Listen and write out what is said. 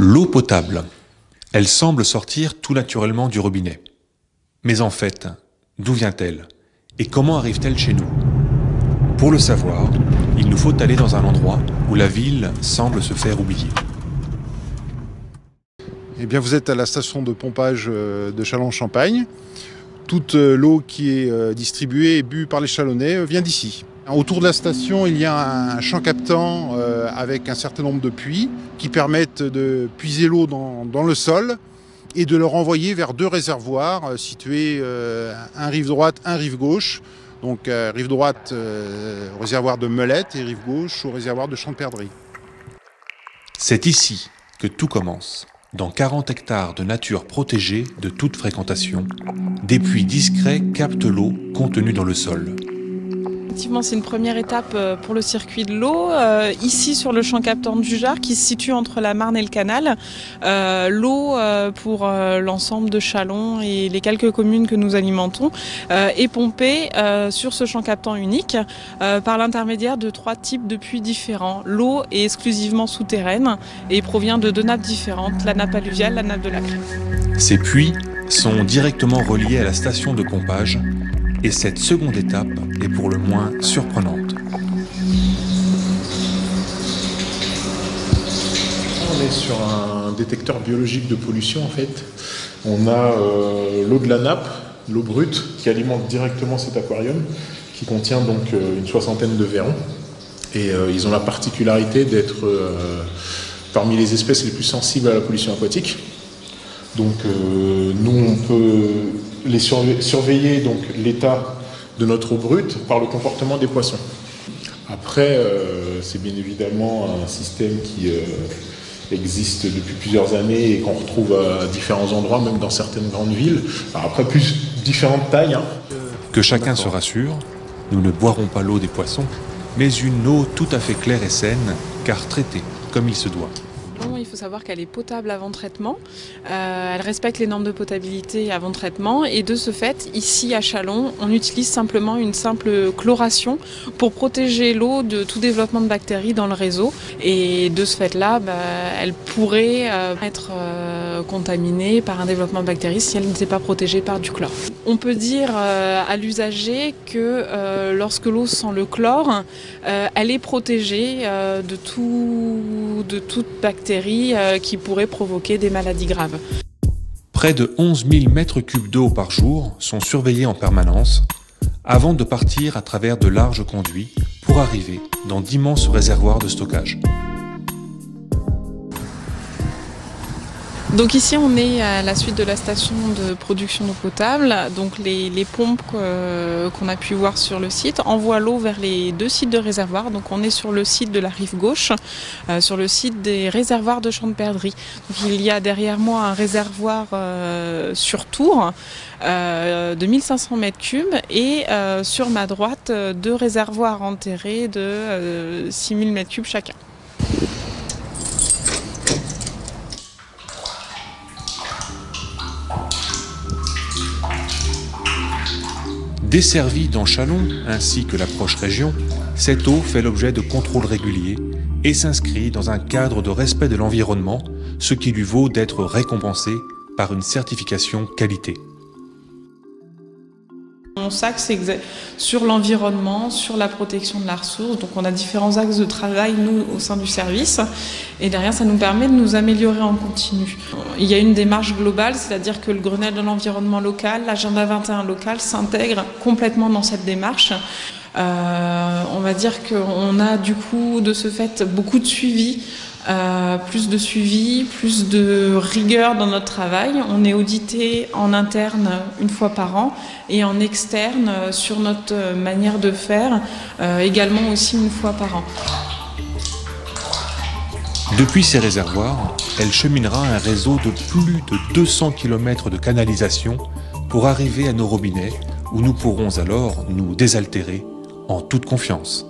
L'eau potable. Elle semble sortir tout naturellement du robinet. Mais en fait, d'où vient-elle? Et comment arrive-t-elle chez nous? Pour le savoir, il nous faut aller dans un endroit où la ville semble se faire oublier. Eh bien, vous êtes à la station de pompage de Châlons-Champagne. Toute l'eau qui est distribuée et bue par les Chalonnais vient d'ici. Autour de la station, il y a un champ captant avec un certain nombre de puits qui permettent de puiser l'eau dans le sol et de le renvoyer vers deux réservoirs situés un rive droite, un rive gauche. Donc rive droite au réservoir de Melette et rive gauche au réservoir de Champerdry. C'est ici que tout commence. Dans 40 hectares de nature protégée de toute fréquentation, des puits discrets captent l'eau contenue dans le sol. Effectivement, c'est une première étape pour le circuit de l'eau. Ici, sur le champ captant du Jard, qui se situe entre la Marne et le canal, l'eau pour l'ensemble de Châlons et les quelques communes que nous alimentons est pompée sur ce champ captant unique par l'intermédiaire de 3 types de puits différents. L'eau est exclusivement souterraine et provient de 2 nappes différentes, la nappe alluviale, la nappe de lac. Ces puits sont directement reliés à la station de pompage. Et cette seconde étape est pour le moins surprenante. On est sur un détecteur biologique de pollution en fait. On a l'eau de la nappe, l'eau brute, qui alimente directement cet aquarium, qui contient donc une 60aine de vairons. Et ils ont la particularité d'être parmi les espèces les plus sensibles à la pollution aquatique. Donc nous on peut les surveiller donc l'état de notre eau brute par le comportement des poissons. Après c'est bien évidemment un système qui existe depuis plusieurs années et qu'on retrouve à différents endroits, même dans certaines grandes villes. Alors après plus différentes tailles. Que chacun se rassure, nous ne boirons pas l'eau des poissons, mais une eau tout à fait claire et saine, car traitée comme il se doit. Il faut savoir qu'elle est potable avant traitement, elle respecte les normes de potabilité avant traitement et de ce fait, ici à Châlons, on utilise simplement une simple chloration pour protéger l'eau de tout développement de bactéries dans le réseau et de ce fait-là, elle pourrait être contaminée par un développement de bactéries si elle n'était pas protégée par du chlore. On peut dire à l'usager que lorsque l'eau sent le chlore, elle est protégée de toute bactérie qui pourrait provoquer des maladies graves. Près de 11 000 mètres cubes d'eau par jour sont surveillés en permanence avant de partir à travers de larges conduits pour arriver dans d'immenses réservoirs de stockage. Donc ici on est à la suite de la station de production d'eau potable. Donc les pompes qu'on a pu voir sur le site envoient l'eau vers les 2 sites de réservoirs. Donc on est sur le site de la rive gauche, sur le site des réservoirs de Champerdry. Donc il y a derrière moi un réservoir sur tour de 1500 mètres cubes et sur ma droite 2 réservoirs enterrés de 6000 mètres cubes chacun. Desservie dans Châlons ainsi que la proche région, cette eau fait l'objet de contrôles réguliers et s'inscrit dans un cadre de respect de l'environnement, ce qui lui vaut d'être récompensée par une certification qualité. Mon axe c'est sur l'environnement, sur la protection de la ressource. Donc on a différents axes de travail, nous, au sein du service. Et derrière, ça nous permet de nous améliorer en continu. Il y a une démarche globale, c'est-à-dire que le Grenelle de l'environnement local, l'agenda 21 local s'intègre complètement dans cette démarche. On va dire qu'on a du coup, de ce fait, beaucoup de suivi. Plus de rigueur dans notre travail. On est audité en interne une fois par an et en externe sur notre manière de faire également aussi une fois par an. Depuis ces réservoirs, elle cheminera un réseau de plus de 200 km de canalisation pour arriver à nos robinets où nous pourrons alors nous désaltérer en toute confiance.